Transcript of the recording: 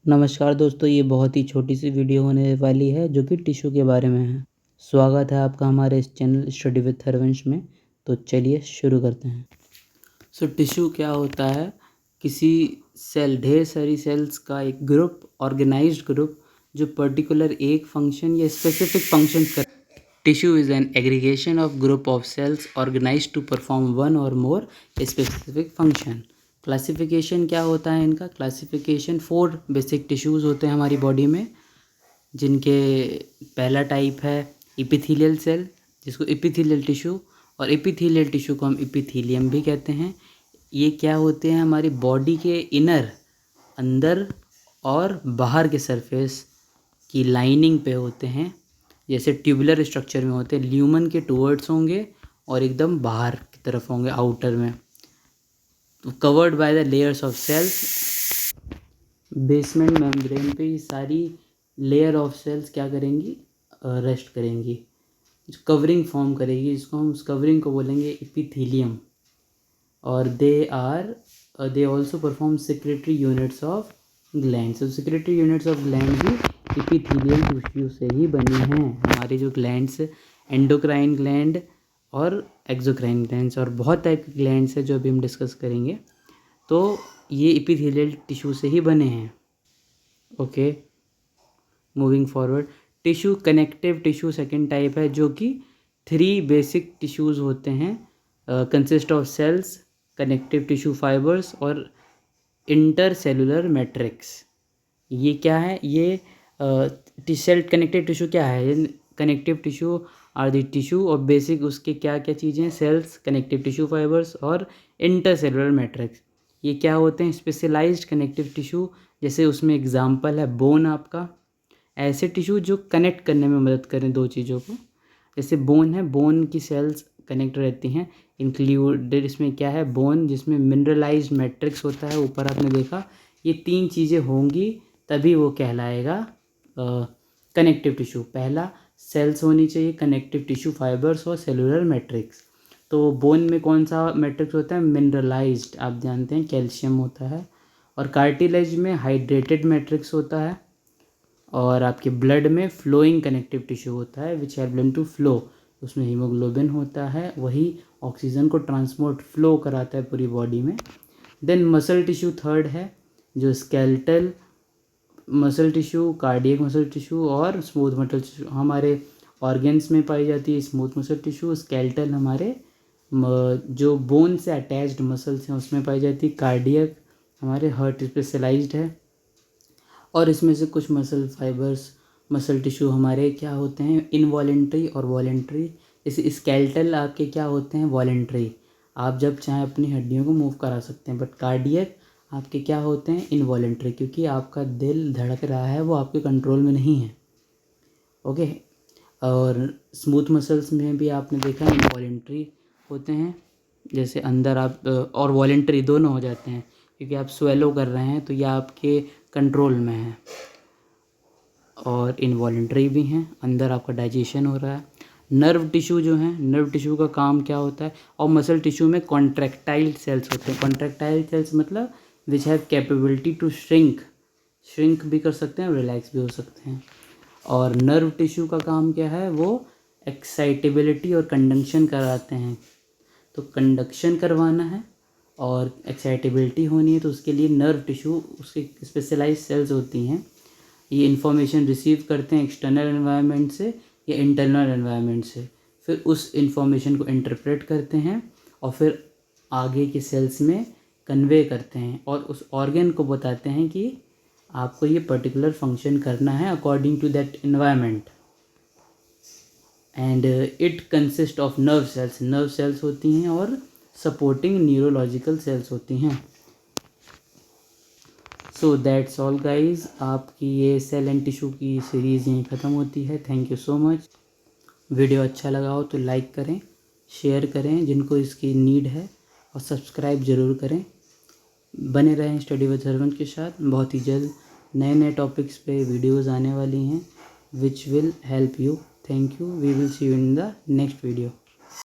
नमस्कार दोस्तों, ये बहुत ही छोटी सी वीडियो होने वाली है जो कि टिश्यू के बारे में है। स्वागत है आपका हमारे इस चैनल स्टडी विद हरवंश में। तो चलिए शुरू करते हैं। टिश्यू क्या होता है? किसी सेल, ढेर सारी सेल्स का एक ग्रुप, ऑर्गेनाइज्ड ग्रुप जो पर्टिकुलर एक फंक्शन या स्पेसिफिक फंक्शन कर। Tissue is an aggregation of group of cells organised to perform one or more specific function. Classification क्या होता है इनका? क्लासिफिकेशन 4 बेसिक टिश्यूज़ होते हैं हमारी बॉडी में, जिनके पहला टाइप है इपिथेलियल सेल, जिसको इपिथेलियल टिश्यू, और इपिथेलियल टिश्यू को हम इपिथेलियम भी कहते हैं। ये क्या होते हैं? हमारी बॉडी के इनर, अंदर और बाहर के सरफेस की लाइनिंग पे होते हैं। जैसे ट्यूबुलर स्ट्रक्चर में होते हैं, ल्यूमन के टुवर्ड्स होंगे और एकदम बाहर की तरफ होंगे, आउटर में। Covered by the layers of cells. Basement membrane पे ये सारी लेयर ऑफ सेल्स क्या करेंगी? रेस्ट करेंगी, कवरिंग फॉर्म करेगी, जिसको हम उस कवरिंग को बोलेंगे इपिथेलियम। और they also perform secretary units of gland. तो सेक्रेटरी यूनिट्स ऑफ ग्लैंड भी इपिथेलियल टिश्यू से ही बनी हैं। हमारी जो ग्लैंड्स, एंडोक्राइन ग्लैंड और एक्सोक्राइन ग्लैंड्स, और बहुत टाइप के ग्लैंड्स है जो अभी हम डिस्कस करेंगे, तो ये इपिथेलियल टिश्यू से ही बने हैं। Okay, moving forward. Tissue, connective tissue second type है, जो कि 3 बेसिक टिश्यूज़ होते हैं, consist of cells, connective tissue fibres और इंटरसेलुलर मैट्रिक्स। ये क्या है? ये सेल कनेक्टिव टिश्यू क्या है? Connective tissue are the tissue, और बेसिक उसके क्या क्या चीज़ें? सेल्स, कनेक्टिव टिश्यू फाइबर्स और इंटरसेलुलर मैट्रिक्स। ये क्या होते हैं? Specialised connective tissue. जैसे उसमें एग्जांपल है बोन आपका, ऐसे टिश्यू जो कनेक्ट करने में मदद करें दो चीज़ों को। जैसे बोन है, बोन की सेल्स कनेक्ट रहती हैं। इंक्लूडेड इसमें क्या है? बोन, जिसमें मिनरलाइज्ड मैट्रिक्स होता है, ऊपर आपने देखा। ये 3 चीज़ें होंगी तभी वो कहलाएगा कनेक्टिव टिश्यू। पहला, सेल्स होनी चाहिए, कनेक्टिव टिश्यू फाइबर्स और सेलुलर मैट्रिक्स। तो बोन में कौन सा मैट्रिक्स होता है? मिनरलाइज्ड, आप जानते हैं कैल्शियम होता है। और कार्टिलेज में हाइड्रेटेड मैट्रिक्स होता है। और आपके ब्लड में फ्लोइंग कनेक्टिव टिश्यू होता है, which help them to flow. उसमें हीमोग्लोबिन होता है, वही ऑक्सीजन को ट्रांसपोर्ट, फ्लो कराता है पूरी बॉडी में। देन मसल टिश्यू थर्ड है, जो skeletal muscle tissue, cardiac muscle tissue और स्मूथ मसल टिश्यू हमारे ऑर्गन्स में पाई जाती है। स्मूथ मसल टिश्यू, स्केलेटल हमारे जो बोन से अटैच्ड मसल्स हैं उसमें पाई जाती है। कार्डियक हमारे हार्ट स्पेशलाइज्ड है। और इसमें से कुछ मसल फाइबर्स, मसल टिश्यू हमारे क्या होते हैं? इनवॉलेंट्री और वॉलेंट्री। जैसे स्केलेटल आपके क्या होते हैं? वॉलेंट्री, आप जब चाहें अपनी हड्डियों को मूव करा सकते हैं। बट कार्डियक आपके क्या होते हैं? इनवॉलेंट्री, क्योंकि आपका दिल धड़क रहा है, वो आपके कंट्रोल में नहीं है। ओके। और स्मूथ मसल्स में भी आपने देखा इनवॉलेंट्री होते हैं, जैसे अंदर आप, और वॉलेंट्री दोनों हो जाते हैं, क्योंकि आप स्वेलो कर रहे हैं तो ये आपके कंट्रोल में है। और इनवॉलेंट्री भी हैं, अंदर आपका डाइजेशन हो रहा है। नर्व टिश्यू जो है, नर्व टिश्यू का काम क्या होता है? और मसल टिश्यू में कॉन्ट्रैक्टाइल सेल्स होते हैं। कॉन्ट्रैक्टाइल सेल्स मतलब which have capability to shrink भी कर सकते हैं, रिलैक्स भी हो सकते हैं। और नर्व टिश्यू का काम क्या है? वो एक्साइटेबिलिटी और कंडक्शन कराते हैं। तो कंडक्शन करवाना है और एक्साइटेबिलिटी होनी है, तो उसके लिए नर्व टिश्यू, उसके स्पेशलाइज सेल्स होती हैं। ये इन्फॉर्मेशन रिसीव करते हैं एक्सटर्नल एनवायरनमेंट से या इंटरनल एनवायरनमेंट से, फिर उस इन्फॉर्मेशन को इंटरप्रेट करते हैं और फिर आगे के सेल्स में कन्वे करते हैं और उस ऑर्गन को बताते हैं कि आपको ये पर्टिकुलर फंक्शन करना है according to that environment. And it consist of nerve cells, nerve cells होती हैं और सपोर्टिंग न्यूरोलॉजिकल सेल्स होती हैं। सो दैट्स ऑल गाइज, आपकी ये सेल एंड टिश्यू की सीरीज़ यहीं ख़त्म होती है। Thank you so much. Video अच्छा लगा हो तो लाइक करें, शेयर करें जिनको इसकी नीड है, और सब्सक्राइब ज़रूर करें। बने रहें स्टडी विद हरवंश के साथ। बहुत ही जल्द नए नए टॉपिक्स पे वीडियोज़ आने वाली हैं which will help you. Thank you. We will see you in the next video.